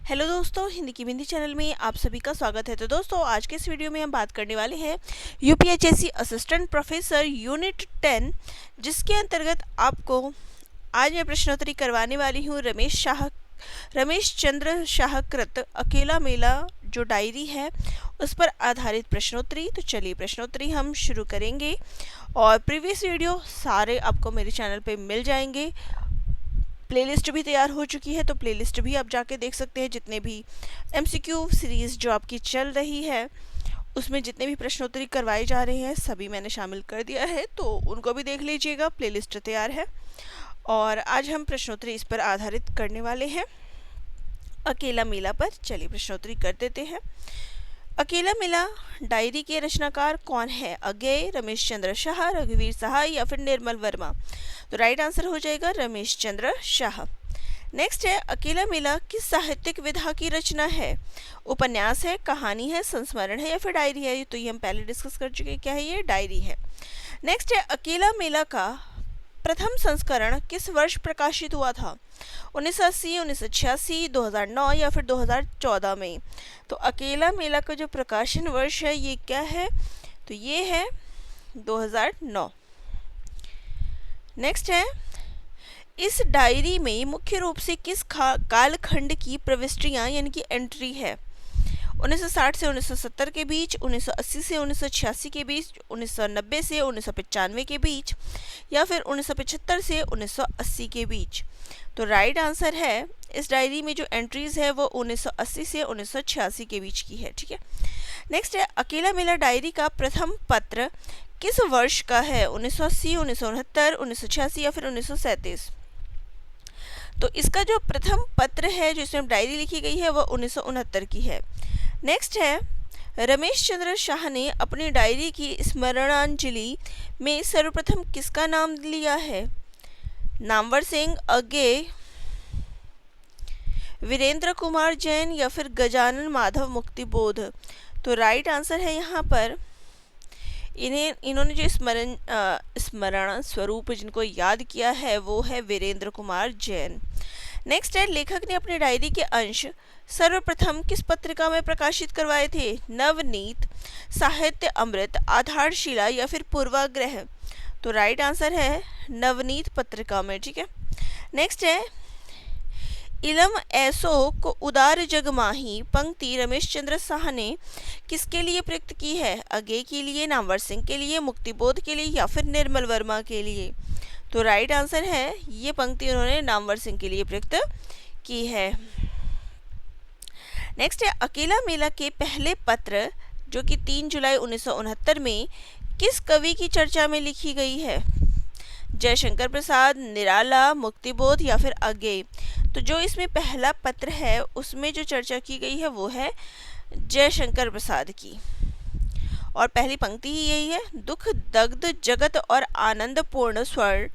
Hello दोस्तों, हिंदी की बिंदी channel में आप सभी का स्वागत है। तो दोस्तों, आज के इस वीडियो में हम बात करने वाले हैं यूपीएचएससी असिस्टेंट प्रोफेसर यूनिट 10, जिसके अंतर्गत आपको आज मैं प्रश्नोत्तरी करवाने वाली हूँ रमेश चंद्र शाह कृत अकेला मेला जो डायरी है उस पर आधारित प्रश्नोत्तरी। तो चलिए प्रश्नोत्तरी हम शुरू करेंगे और प्रीवियस वीडियो सारे आपको मेरे चैनल पे मिल जाएंगे। प्लेलिस्ट भी तैयार हो चुकी है, तो प्लेलिस्ट भी आप जाके देख सकते हैं। जितने भी एमसीक्यू सीरीज़ जो आपकी चल रही है उसमें जितने भी प्रश्नोत्तरी करवाए जा रहे हैं सभी मैंने शामिल कर दिया है, तो उनको भी देख लीजिएगा, प्लेलिस्ट तैयार है। और आज हम प्रश्नोत्तरी इस पर आधारित करने वाले हैं, अकेला मेला पर। चलिए प्रश्नोत्तरी कर देते हैं। अकेला मेला डायरी के रचनाकार कौन है? अज्ञेय, रमेश चंद्र शाह, रघुवीर सहाय या फिर निर्मल वर्मा? तो राइट आंसर हो जाएगा रमेश चंद्र शाह। नेक्स्ट है, अकेला मेला किस साहित्यिक विधा की रचना है? उपन्यास है, कहानी है, संस्मरण है या फिर डायरी है? तो ये हम पहले डिस्कस कर चुके हैं, क्या है ये? डायरी है। नेक्स्ट है, अकेला मेला का प्रथम संस्करण किस वर्ष प्रकाशित हुआ था? 1980, 1986, 2009 या फिर 2014 में? तो अकेला मेला का जो प्रकाशन वर्ष है ये क्या है? तो ये है 2009। नेक्स्ट है, इस डायरी में मुख्य रूप से किस कालखंड की प्रविष्टियां यानी कि एंट्री है? 1960 से 1970 के बीच, 1980 से 1986 के बीच, 1990 से 1995 के बीच या फिर 1975 से 1980 के बीच? तो राइट आंसर है, इस डायरी में जो एंट्रीज है वो 1980 से 1986 के बीच की है। ठीक है। नेक्स्ट है, अकेला मेला डायरी का प्रथम पत्र किस वर्ष का है? 1980, 1969, 1986 या फिर 1937? तो इसका जो प्रथम पत्र है जो इसमें डायरी लिखी गई है वो 1969 की है। नेक्स्ट है, रमेश चंद्र शाह ने अपनी डायरी की स्मरणांजलि में सर्वप्रथम किसका नाम लिया है? नामवर सिंह, अज्ञेय, वीरेंद्र कुमार जैन या फिर गजानन माधव मुक्तिबोध? तो राइट आंसर है यहाँ पर, इन्होंने जो स्मरण स्वरूप जिनको याद किया है वो है वीरेंद्र कुमार जैन। नेक्स्ट है, लेखक ने अपनी डायरी के अंश सर्वप्रथम किस पत्रिका में प्रकाशित करवाए थे? नवनीत, साहित्य अमृत, आधारशिला या फिर पूर्वाग्रह? तो राइट आंसर है नवनीत पत्रिका में। ठीक है। नेक्स्ट है, इलम ऐसो को उदार जग माही पंक्ति रमेश चंद्र शाह ने किसके लिए प्रयुक्त की है? अज्ञेय के लिए, नामवर सिंह के लिए, मुक्तिबोध के लिए या फिर निर्मल वर्मा के लिए? तो राइट आंसर है, ये पंक्ति उन्होंने नामवर सिंह के लिए प्रयुक्त की है। नेक्स्ट है, अकेला मेला के पहले पत्र जो कि 3 जुलाई 1969 में किस कवि की चर्चा में लिखी गई है? जयशंकर प्रसाद, निराला, मुक्तिबोध या फिर अज्ञेय? तो जो इसमें पहला पत्र है उसमें जो चर्चा की गई है वो है जयशंकर प्रसाद की, और पहली पंक्ति ही यही है, दुख दग्ध जगत और आनंद पूर्ण स्वर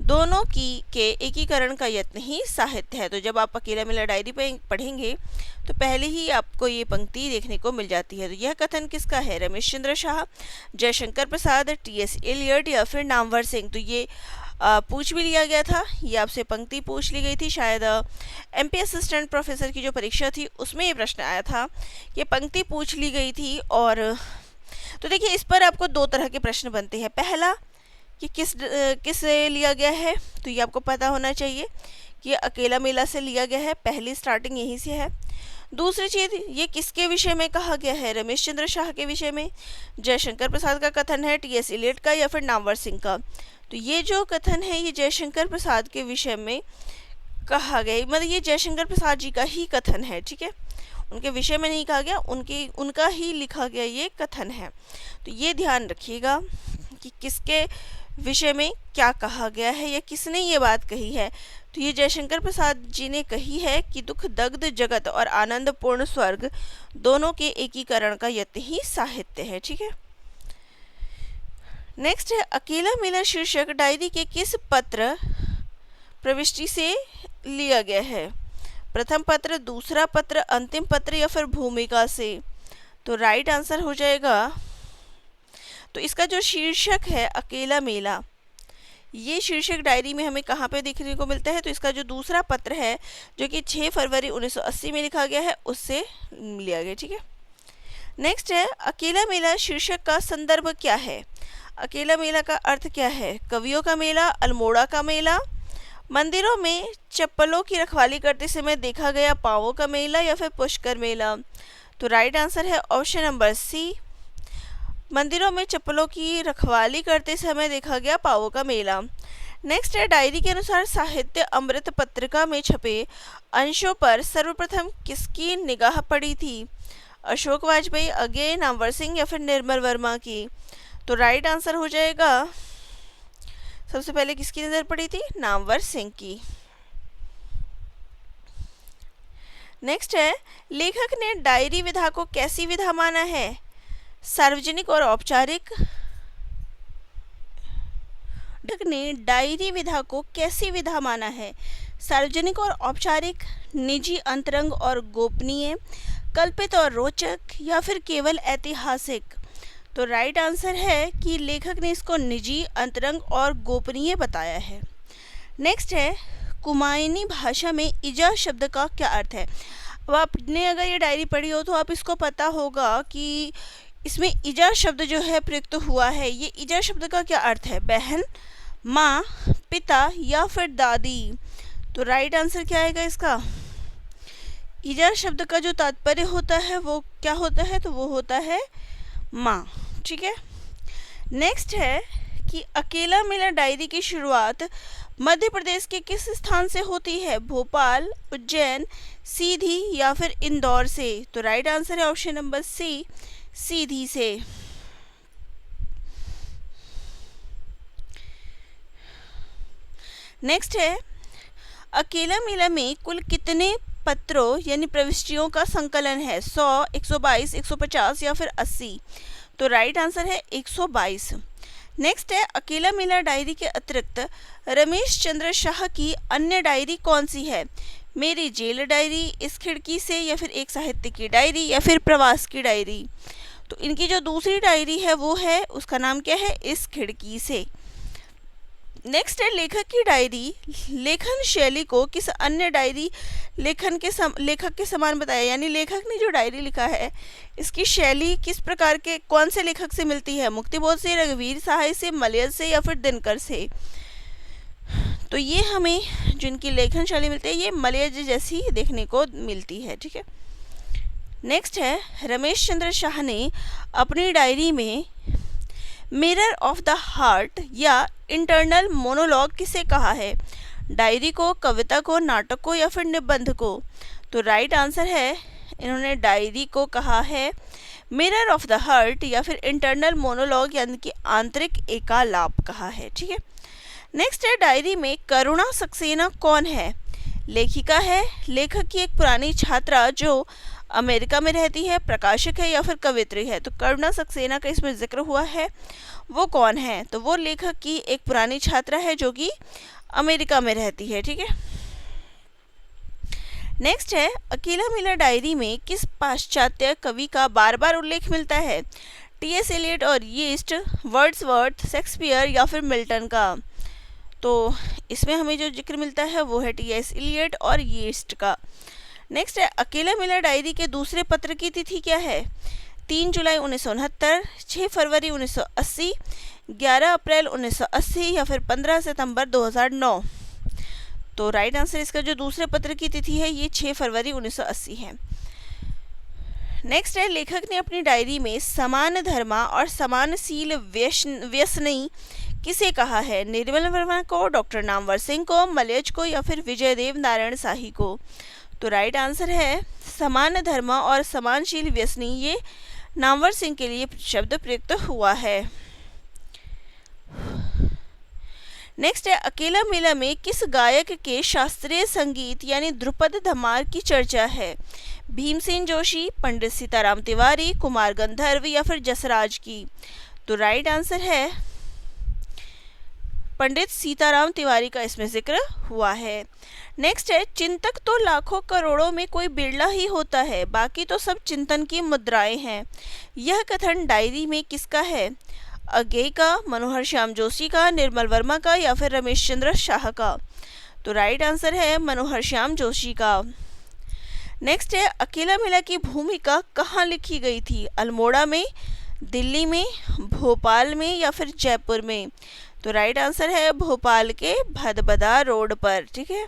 दोनों की के एकीकरण का यत्न ही साहित्य है। तो जब आप अकेला मेला डायरी पे पढ़ेंगे तो पहले ही आपको ये पंक्ति देखने को मिल जाती है। तो यह कथन किसका है? रमेश चंद्र शाह, जयशंकर प्रसाद, टी.एस. एलियट या फिर नामवर सिंह? तो ये पूछ भी लिया गया था, ये आपसे पंक्ति पूछ ली गई थी, शायद एमपी असिस्टेंट प्रोफेसर की जो परीक्षा थी उसमें ये प्रश्न आया था, ये पंक्ति पूछ ली गई थी। और तो देखिए, इस पर आपको 2 तरह के प्रश्न बनते हैं। पहला कि किस लिया गया है, तो ये आपको पता होना चाहिए कि अकेला मेला से लिया गया है, पहली स्टार्टिंग यहीं से है। दूसरी चीज़, ये किसके विषय में कहा गया है? रमेश चंद्र शाह के विषय में। जयशंकर प्रसाद का कथन है, टी.एस. एलियट का या फिर नामवर सिंह का? तो ये जो कथन है ये जयशंकर प्रसाद के विषय में कहा गया, मतलब ये जयशंकर प्रसाद जी का ही कथन है। ठीक है, उनके विषय में नहीं कहा गया, उनका ही लिखा गया ये कथन है। तो ये ध्यान रखिएगा कि किसके विषय में क्या कहा गया है या किसने ये बात कही है। तो ये जयशंकर प्रसाद जी ने कही है कि दुख दग्ध जगत और आनंद पूर्ण स्वर्ग दोनों के एकीकरण का यत्न ही साहित्य है। ठीक है। नेक्स्ट है, अकेला मेला शीर्षक डायरी के किस पत्र प्रविष्टि से लिया गया है? प्रथम पत्र, दूसरा पत्र, अंतिम पत्र या फिर भूमिका से? तो राइट आंसर हो जाएगा, तो इसका जो शीर्षक है अकेला मेला, ये शीर्षक डायरी में हमें कहाँ पे देखने को मिलता है? तो इसका जो दूसरा पत्र है जो कि 6 फरवरी 1980 में लिखा गया है उससे लिया गया, ठीक है। नेक्स्ट है अकेला मेला शीर्षक का संदर्भ क्या है? अकेला मेला का अर्थ क्या है? कवियों का मेला, अल्मोड़ा का मेला, मंदिरों में चप्पलों की रखवाली करते समय देखा गया पांवों का मेला या फिर पुष्कर मेला? तो राइट आंसर है ऑप्शन नंबर सी, मंदिरों में चप्पलों की रखवाली करते समय देखा गया पांवों का मेला। नेक्स्ट है डायरी के अनुसार साहित्य अमृत पत्रिका में छपे अंशों पर सर्वप्रथम किसकी निगाह पड़ी थी? अशोक वाजपेयी, अज्ञेय, नामवर सिंह या फिर निर्मल वर्मा की? तो राइट आंसर हो जाएगा सबसे पहले किसकी नज़र पड़ी थी? नामवर सिंह की। नेक्स्ट है लेखक ने डायरी विधा को कैसी विधा माना है? सार्वजनिक और औपचारिक? लेखक ने डायरी विधा को कैसी विधा माना है? सार्वजनिक और औपचारिक, निजी, अंतरंग और गोपनीय, कल्पित और रोचक या फिर केवल ऐतिहासिक? तो राइट आंसर है कि लेखक ने इसको निजी, अंतरंग और गोपनीय बताया है। नेक्स्ट है कुमायूनी भाषा में इजा शब्द का क्या अर्थ है? अब आपने अगर ये डायरी पढ़ी हो तो आप इसको पता होगा कि इसमें इजा शब्द जो है प्रयुक्त हुआ है। ये इजा शब्द का क्या अर्थ है? बहन, माँ, पिता या फिर दादी? तो राइट आंसर क्या आएगा इसका? इजा शब्द का जो तात्पर्य होता है वो क्या होता है? तो वो होता है माँ, ठीक है। नेक्स्ट है कि अकेला मेला डायरी की शुरुआत मध्य प्रदेश के किस स्थान से होती है? भोपाल, उज्जैन, सीधी या फिर इंदौर से? तो राइट आंसर है ऑप्शन नंबर सी, सीधी से। नेक्स्ट है अकेला मेला में कुल कितने पत्रों यानी प्रविष्टियों का संकलन है? 100, 122, 150 या फिर 80? तो राइट आंसर है 122। नेक्स्ट है अकेला मेला डायरी के अतिरिक्त रमेश चंद्र शाह की अन्य डायरी कौन सी है? मेरी जेल डायरी, इस खिड़की से या फिर एक साहित्य की डायरी या फिर प्रवास की डायरी? तो इनकी जो दूसरी डायरी है वो है, उसका नाम क्या है? इस खिड़की से। नेक्स्ट है लेखक की डायरी लेखन शैली को किस अन्य डायरी लेखक के समान बताया? यानी लेखक ने जो डायरी लिखा है इसकी शैली किस प्रकार के कौन से लेखक से मिलती है? मुक्तिबोध से, रघुवीर सहाय से, मलयज से या फिर दिनकर से? तो ये हमें जिनकी लेखन शैली मिलती है ये मलयज जैसी देखने को मिलती है, ठीक है। नेक्स्ट है रमेश चंद्र शाह ने अपनी डायरी में मिरर ऑफ द हार्ट या इंटरनल मोनोलॉग किसे कहा है? डायरी को, कविता को, नाटक को या फिर निबंध को? तो राइट आंसर है इन्होंने डायरी को कहा है मिरर ऑफ द हार्ट या फिर इंटरनल मोनोलॉग यानी कि आंतरिक एकालाप कहा है, ठीक है। नेक्स्ट है डायरी में करुणा सक्सेना कौन है? लेखिका है, लेखक की एक पुरानी छात्रा जो अमेरिका में रहती है, प्रकाशक है या फिर कवित्री है? तो करुणा सक्सेना का इसमें जिक्र हुआ है, वो कौन है? तो वो लेखक की एक पुरानी छात्रा है जो कि अमेरिका में रहती है, ठीक है। नेक्स्ट है अकेला मेला डायरी में किस पाश्चात्य कवि का बार बार उल्लेख मिलता है? टी.एस. एलियट और यीस्ट, वर्ड्सवर्थ, शेक्सपियर या फिर मिल्टन का? तो इसमें हमें जो जिक्र मिलता है वो है टी.एस. एलियट और यीस्ट का। नेक्स्ट है अकेला मेला डायरी के दूसरे पत्र की तिथि क्या है? 3 जुलाई 1969, 6 फरवरी 1980, 11 अप्रैल 1980 या फिर 15 सितंबर 2009? तो राइट आंसर इसका जो दूसरे पत्र की तिथि है ये 6 फरवरी 1980 है। नेक्स्ट है लेखक ने अपनी डायरी में समान धर्मा और समानशील व्यसनी किसे कहा है? निर्मल वर्मा को, डॉक्टर नामवर सिंह को, मलयज को या फिर विजयदेव नारायण शाही को? तो राइट आंसर है समान धर्मा और समानशील व्यसनी, ये नामवर सिंह के लिए शब्द प्रयुक्त हुआ है। नेक्स्ट है अकेला मेला में किस गायक के शास्त्रीय संगीत यानी ध्रुपद धमार की चर्चा है? भीमसेन जोशी, पंडित सीताराम तिवारी, कुमार गंधर्व या फिर जसराज की? तो राइट आंसर है पंडित सीताराम तिवारी का इसमें जिक्र हुआ है। नेक्स्ट है चिंतक तो लाखों करोड़ों में कोई बिरला ही होता है, बाकी तो सब चिंतन की मुद्राएं हैं। यह कथन डायरी में किसका है? अज्ञेय का, मनोहर श्याम जोशी का, निर्मल वर्मा का या फिर रमेश चंद्र शाह का? तो राइट आंसर है मनोहर श्याम जोशी का। नेक्स्ट है, अकेला मेला की भूमिका कहाँ लिखी गई थी? अल्मोड़ा में, दिल्ली में, भोपाल में या फिर जयपुर में? तो राइट आंसर है भोपाल के भदभदा रोड पर। ठीक है,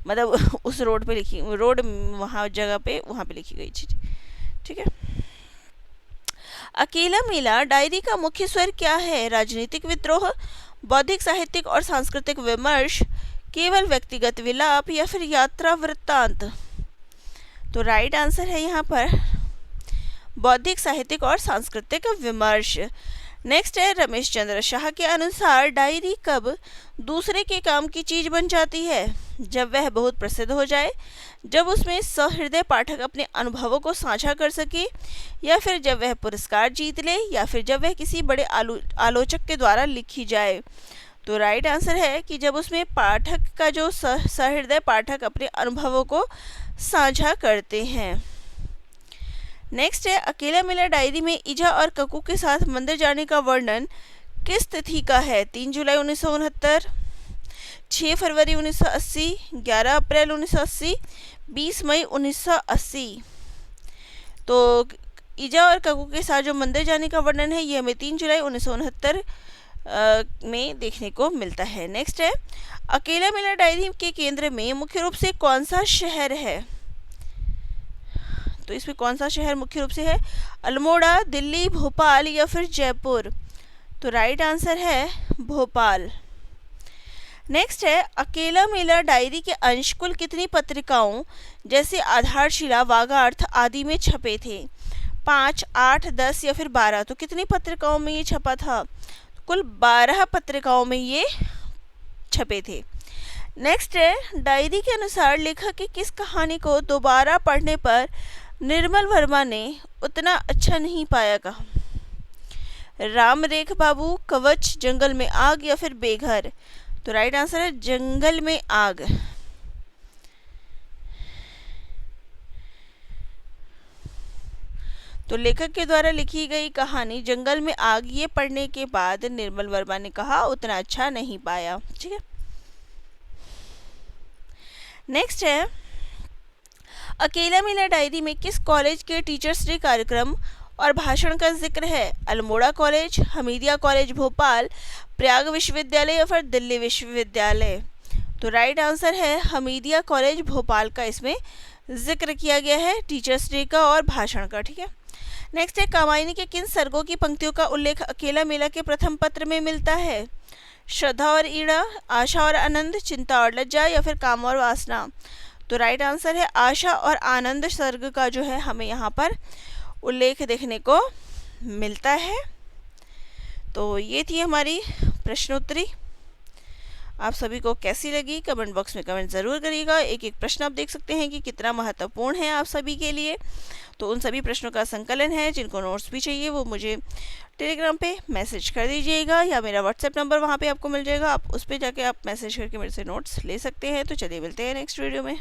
मतलब उस रोड पे लिखी, रोड वहाँ जगह पे, वहाँ पे लिखी गई थी। ठीक है। अकेला मेला डायरी का मुख्य स्वर क्या है? राजनीतिक विद्रोह, बौद्धिक, साहित्यिक और सांस्कृतिक विमर्श, केवल व्यक्तिगत विलाप या फिर यात्रा वृत्तांत? तो राइट आंसर है यहाँ पर बौद्धिक, साहित्यिक और सांस्कृतिक विमर्श। नेक्स्ट है, रमेश चंद्र शाह के अनुसार डायरी कब दूसरे के काम की चीज बन जाती है? जब वह बहुत प्रसिद्ध हो जाए, जब उसमें सहृदय पाठक अपने अनुभवों को साझा कर सके, या फिर जब वह पुरस्कार जीत ले, या फिर जब वह किसी बड़े आलोचक के द्वारा लिखी जाए? तो राइट आंसर है कि जब उसमें पाठक का जो सहृदय पाठक अपने अनुभवों को साझा करते हैं। नेक्स्ट है, अकेला मेला डायरी में ईजा और ककू के साथ मंदिर जाने का वर्णन किस तिथि का है? 3 जुलाई 1969, 6 फरवरी 1980, 11 अप्रैल 1980, 20 मई 1980? तो ईजा और ककू के साथ जो मंदिर जाने का वर्णन है, ये हमें 3 जुलाई 1969 में देखने को मिलता है। नेक्स्ट है, अकेला मेला डायरी के केंद्र में मुख्य रूप से कौन सा शहर है? तो इसमें कौन सा शहर मुख्य रूप से है? अल्मोड़ा, दिल्ली, भोपाल या फिर जयपुर? तो राइट आंसर है भोपाल। नेक्स्ट है, अकेला मेला डायरी के अंश कुल कितनी पत्रिकाओं जैसे आधारशिला, वागार्थ आदि में छपे थे? 5, 8, 10 या फिर 12? तो कितनी पत्रिकाओं में ये छपा था? कुल 12 पत्रिकाओं में ये छपे थे। नेक्स्ट है, डायरी के अनुसार लेखक की किस कहानी को दोबारा पढ़ने पर निर्मल वर्मा ने उतना अच्छा नहीं पाया? कहा? राम रेख बाबू, कवच, जंगल में आग या फिर बेघर? तो राइट आंसर है जंगल में आग। तो लेखक के द्वारा लिखी गई कहानी जंगल में आग ये पढ़ने के बाद निर्मल वर्मा ने कहा उतना अच्छा नहीं पाया। ठीक है। नेक्स्ट है, अकेला मेला डायरी में किस कॉलेज के टीचर्स डे कार्यक्रम और भाषण का जिक्र है? अल्मोड़ा कॉलेज, हमीदिया कॉलेज भोपाल, प्रयाग विश्वविद्यालय या फिर दिल्ली विश्वविद्यालय? तो राइट आंसर है हमीदिया कॉलेज भोपाल का इसमें जिक्र किया गया है टीचर्स डे का और भाषण का। ठीक है। नेक्स्ट है, कामायनी के किन सर्गों की पंक्तियों का उल्लेख अकेला मेला के प्रथम पत्र में मिलता है? श्रद्धा और ईड़ा, आशा और आनंद, चिंता और लज्जा या फिर काम और वासना? तो राइट आंसर है आशा और आनंद सर्ग का जो है हमें यहाँ पर उल्लेख देखने को मिलता है। तो ये थी हमारी प्रश्नोत्तरी। आप सभी को कैसी लगी कमेंट बॉक्स में कमेंट ज़रूर करिएगा। एक एक प्रश्न आप देख सकते हैं कि कितना महत्वपूर्ण है आप सभी के लिए। तो उन सभी प्रश्नों का संकलन है, जिनको नोट्स भी चाहिए वो मुझे टेलीग्राम पे मैसेज कर दीजिएगा या मेरा व्हाट्सएप नंबर वहाँ पे आपको मिल जाएगा, आप उस पर जाके आप मैसेज करके मेरे से नोट्स ले सकते हैं। तो चलिए मिलते हैं नेक्स्ट वीडियो में।